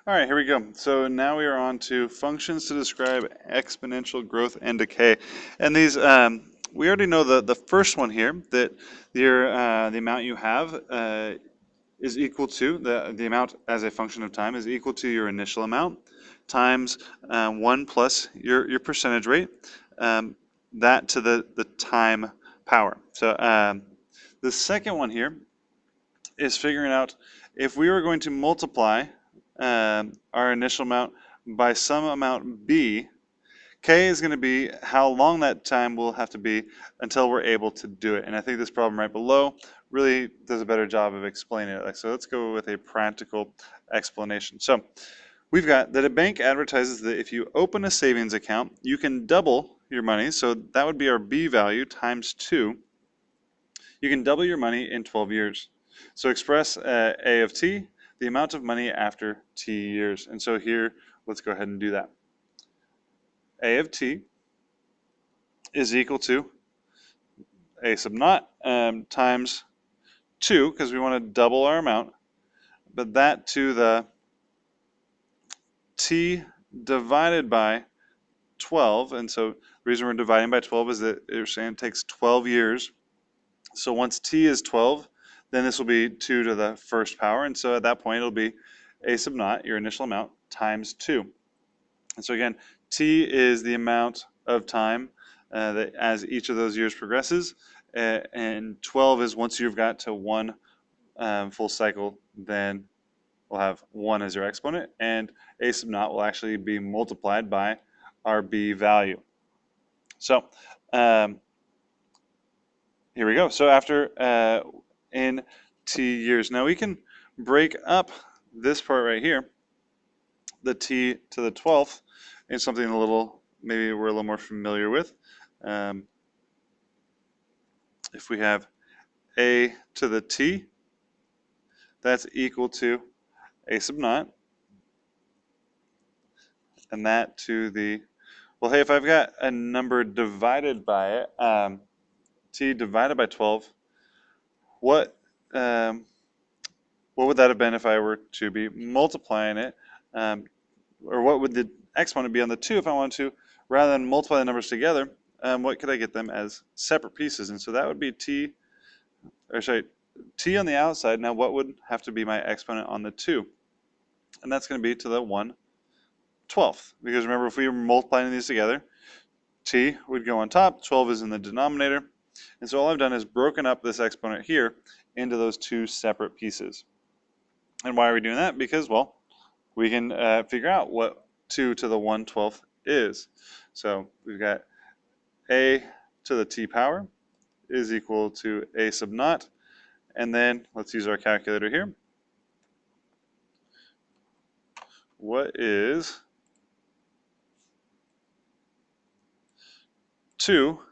All right, here we go. So now we are on to functions to describe exponential growth and decay. And these, we already know the first one here, that the amount you have is equal to, the amount as a function of time is equal to your initial amount times 1 plus your percentage rate, that to the time power. So the second one here is figuring out if we were going to multiply our initial amount by some amount b, k is going to be how long that time will have to be until we're able to do it. And I think this problem right below really does a better job of explaining it. So let's go with a practical explanation. So we've got that a bank advertises that if you open a savings account, you can double your money. So that would be our b value times 2. You can double your money in 12 years. So express A of t, the amount of money after t years. And so here, let's go ahead and do that. A of t is equal to A sub naught times 2, because we want to double our amount, but that to the t divided by 12. And so the reason we're dividing by 12 is that you're saying it takes 12 years. So once t is 12, then this will be 2 to the first power. And so at that point, it'll be A sub naught, your initial amount, times 2. And so again, t is the amount of time that as each of those years progresses. And 12 is once you've got to one full cycle, then we'll have 1 as your exponent. And A sub naught will actually be multiplied by our b value. So here we go. So after in t years, now we can break up this part right here, the t to the 12th, in something a little, maybe we're a little more familiar with. If we have a to the t, that's equal to A sub naught, and that to the, well, hey, if I've got a number divided by it, t divided by 12, what would that have been if I were to be multiplying it? Or what would the exponent be on the 2 if I wanted to, rather than multiply the numbers together? What could I get them as separate pieces? And so that would be t on the outside. Now what would have to be my exponent on the 2? And that's going to be to the 1/12. Because remember, if we were multiplying these together, t would go on top, 12 is in the denominator. And so all I've done is broken up this exponent here into those 2 separate pieces. And why are we doing that? Because, well, we can figure out what 2 to the 1/12 is. So we've got a to the t power is equal to A sub naught. And then let's use our calculator here. What is 2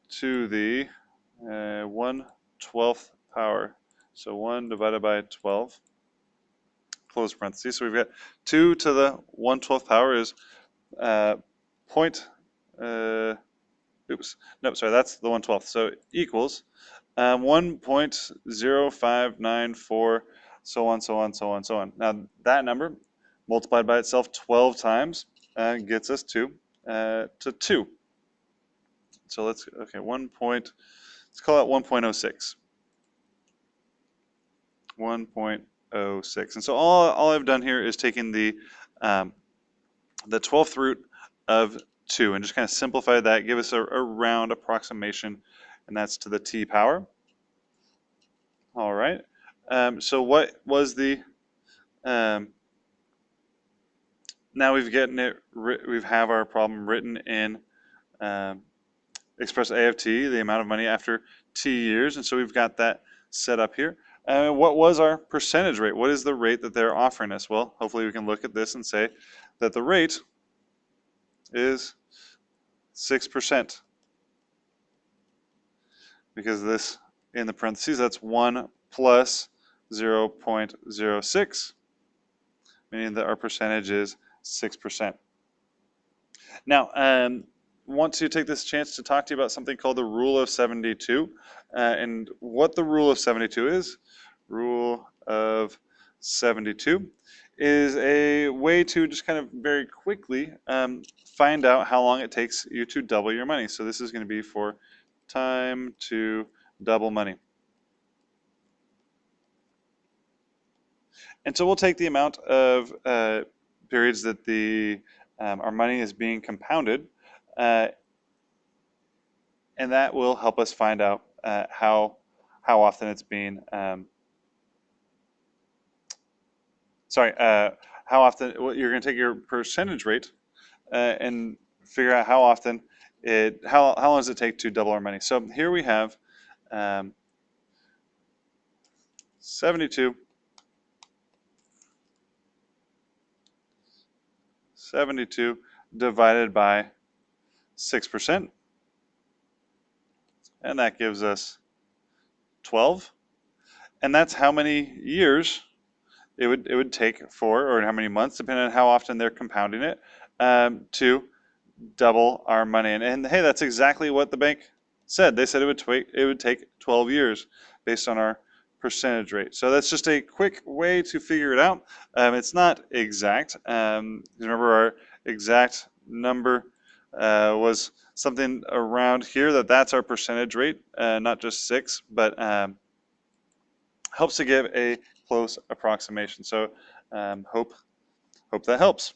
to the 1/12 power? So 1 divided by 12, close parentheses. So we've got 2 to the 1/12 power is that's the 1/12. So equals 1.0594, so on, so on, so on, so on. Now that number multiplied by itself 12 times gets us to 2. So let's call it 1.06. 1.06. And so all I've done here is taken the 12th root of 2 and just kind of simplified that, give us a round approximation, and that's to the t power. All right. So what was the now we have our problem written in express A of t, the amount of money after t years, and so we've got that set up here. What was our percentage rate? What is the rate that they're offering us? Well, hopefully we can look at this and say that the rate is 6%, because this in the parentheses, that's 1 plus 0.06, meaning that our percentage is 6%. Now, want to take this chance to talk to you about something called the Rule of 72, and what the Rule of 72 is. Rule of 72 is a way to just kind of very quickly find out how long it takes you to double your money. So this is going to be for time to double money. And so we'll take the amount of periods that our money is being compounded, and that will help us find out how often it's being how often you're going to take your percentage rate and figure out how often how long does it take to double our money. So here we have 72 divided by 6%, and that gives us 12, and that's how many years it would take for, or how many months, depending on how often they're compounding it, to double our money. And hey, that's exactly what the bank said. They said it would take 12 years based on our percentage rate. So that's just a quick way to figure it out. It's not exact. Remember, our exact number was something around here. That's our percentage rate, not just 6, but helps to give a close approximation. So hope that helps.